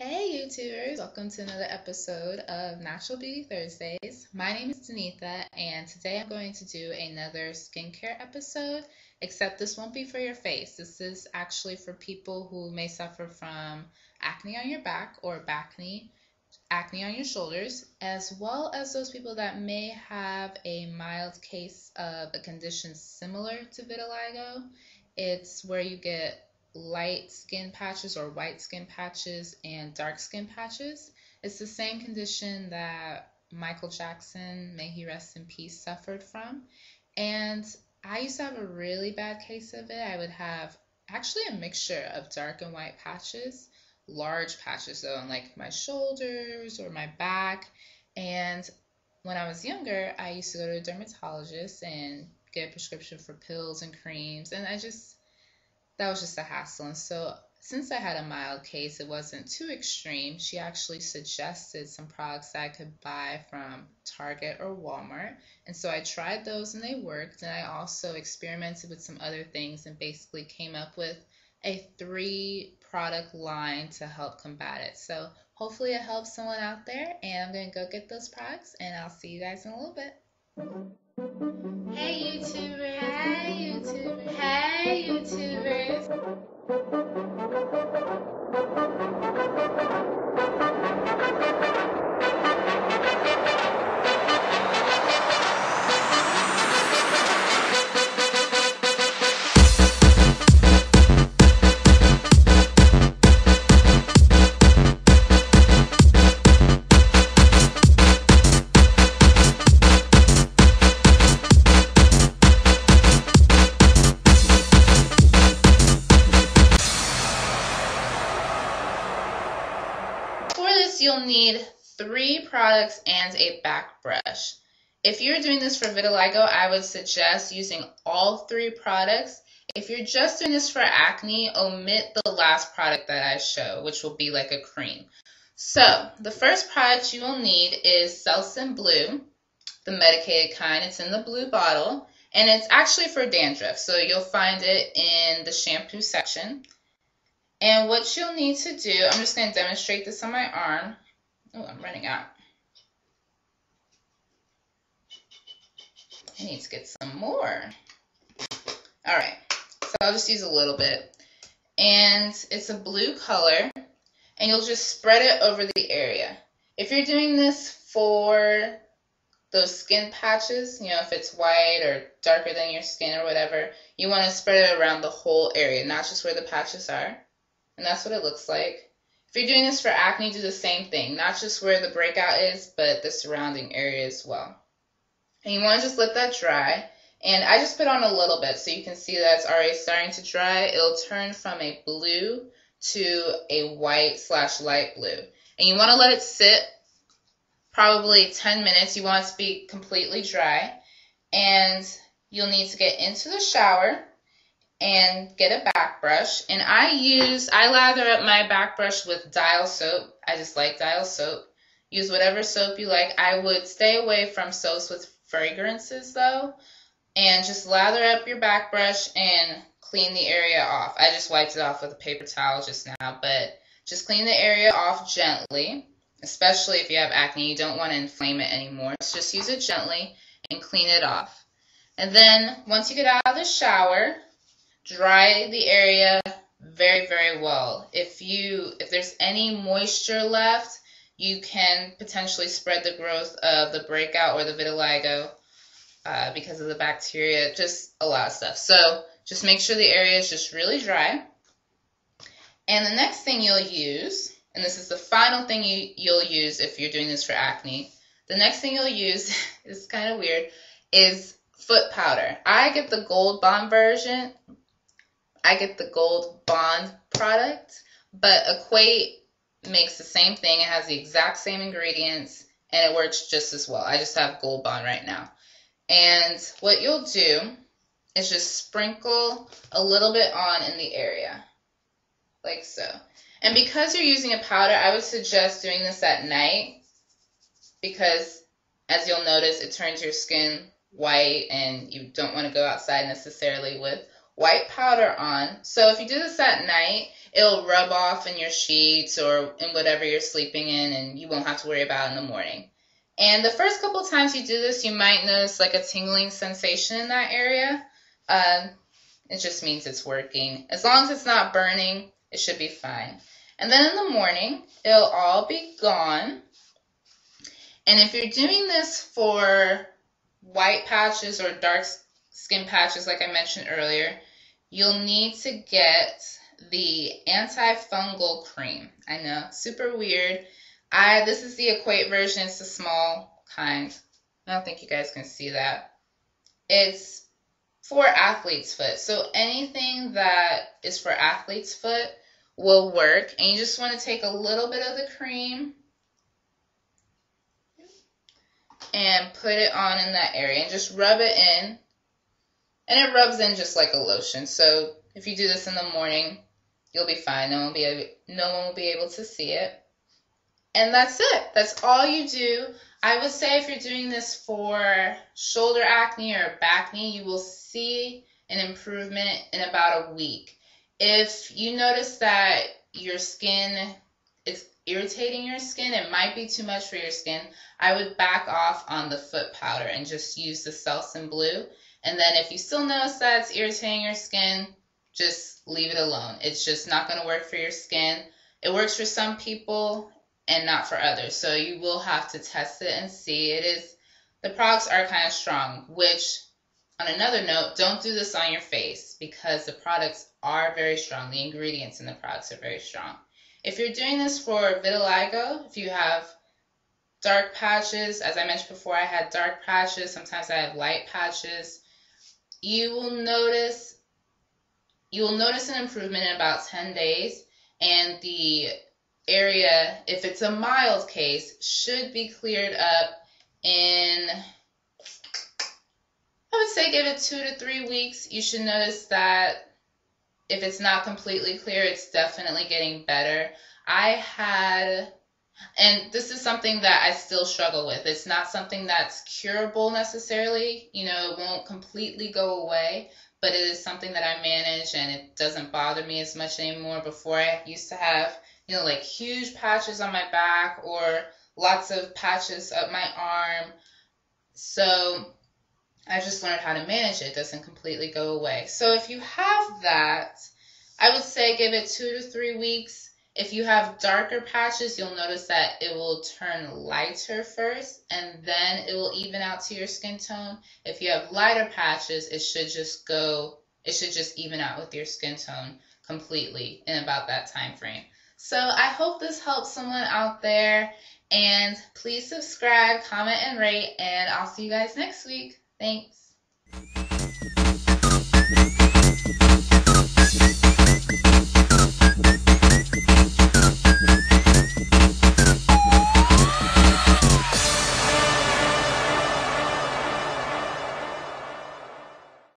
Hey YouTubers, welcome to another episode of Natural Beauty Thursdays. My name is Denitha and today I'm going to do another skincare episode, except this won't be for your face. This is actually for people who may suffer from acne on your back or bacne, acne on your shoulders, as well as those people that may have a mild case of a condition similar to vitiligo. It's where you get light skin patches or white skin patches and dark skin patches. It's the same condition that Michael Jackson, may he rest in peace, suffered from. And I used to have a really bad case of it. I would have actually a mixture of dark and white patches, large patches though, on like my shoulders or my back. And when I was younger, I used to go to a dermatologist and get a prescription for pills and creams, and that was just a hassle. And so since I had a mild case, it wasn't too extreme. She actually suggested some products that I could buy from Target or Walmart. And so I tried those and they worked. And I also experimented with some other things and basically came up with a 3-product line to help combat it. So hopefully it helps someone out there. And I'm going to go get those products and I'll see you guys in a little bit. Hey YouTubers! Hey YouTubers! Hey YouTubers! You'll need 3 products and a back brush. If you're doing this for vitiligo, I would suggest using all 3 products. If you're just doing this for acne, omit the last product that I show, which will be like a cream. So the first product you will need is Selsun Blue, the medicated kind. It's in the blue bottle, and it's actually for dandruff, so you'll find it in the shampoo section. And what you'll need to do, I'm just going to demonstrate this on my arm. Oh, I'm running out. I need to get some more. All right, so I'll just use a little bit. And it's a blue color, and you'll just spread it over the area. If you're doing this for those skin patches, you know, if it's white or darker than your skin or whatever, you want to spread it around the whole area, not just where the patches are. And that's what it looks like. If you're doing this for acne, do the same thing. Not just where the breakout is, but the surrounding area as well. And you want to just let that dry. And I just put on a little bit so you can see that it's already starting to dry. It'll turn from a blue to a white/light blue. And you want to let it sit probably 10 minutes. You want it to be completely dry. And you'll need to get into the shower and get a back brush. And I lather up my back brush with Dial soap. I just like Dial soap. Use whatever soap you like. I would stay away from soaps with fragrances though. And just lather up your back brush and clean the area off. I just wiped it off with a paper towel just now, but just clean the area off gently, especially if you have acne. You don't want to inflame it anymore. So just use it gently and clean it off. And then once you get out of the shower, dry the area very, very well. If there's any moisture left, you can potentially spread the growth of the breakout or the vitiligo because of the bacteria, just a lot of stuff. So just make sure the area is just really dry. And the next thing you'll use, and this is the final thing you'll use if you're doing this for acne, the next thing you'll use, is kind of weird, is foot powder. I get the Gold Bond version. I get the Gold Bond product, but Equate makes the same thing. It has the exact same ingredients, and it works just as well. I just have Gold Bond right now. And what you'll do is just sprinkle a little bit on in the area, like so. And because you're using a powder, I would suggest doing this at night because, as you'll notice, it turns your skin white, and you don't want to go outside necessarily with white powder on. So if you do this at night, it'll rub off in your sheets or in whatever you're sleeping in, and you won't have to worry about it in the morning. And the first couple times you do this, you might notice like a tingling sensation in that area. It just means it's working. As long as it's not burning, it should be fine. And then in the morning, it'll all be gone. And if you're doing this for white patches or dark skin patches, like I mentioned earlier, you'll need to get the antifungal cream. I know, super weird. This is the Equate version. It's the small kind. I don't think you guys can see that. It's for athlete's foot. So anything that is for athlete's foot will work. And you just want to take a little bit of the cream and put it on in that area and just rub it in. And it rubs in just like a lotion. So if you do this in the morning, you'll be fine. No one will be able to see it. And that's it. That's all you do. I would say if you're doing this for shoulder acne or Bacne, you will see an improvement in about a week. If you notice that your skin is irritating your skin, it might be too much for your skin, I would back off on the foot powder and just use the Selsun Blue. And then if you still notice that it's irritating your skin, just leave it alone. It's just not going to work for your skin. It works for some people and not for others. So you will have to test it and see. The products are kind of strong, which on another note, don't do this on your face because the products are very strong. The ingredients in the products are very strong. If you're doing this for vitiligo, if you have dark patches, as I mentioned before, I had dark patches. Sometimes I have light patches. You will notice an improvement in about 10 days, and the area, if it's a mild case, should be cleared up in, I would say give it 2 to 3 weeks. You should notice that if it's not completely clear, it's definitely getting better. And this is something that I still struggle with. It's not something that's curable necessarily. It won't completely go away, but it is something that I manage, and it doesn't bother me as much anymore. Before, I used to have, like huge patches on my back or lots of patches up my arm. So I just learned how to manage it. It doesn't completely go away. So if you have that, I would say give it 2 to 3 weeks. If you have darker patches, you'll notice that it will turn lighter first, and then it will even out to your skin tone. If you have lighter patches, it should just even out with your skin tone completely in about that time frame. So I hope this helps someone out there, and please subscribe, comment, and rate, and I'll see you guys next week. Thanks.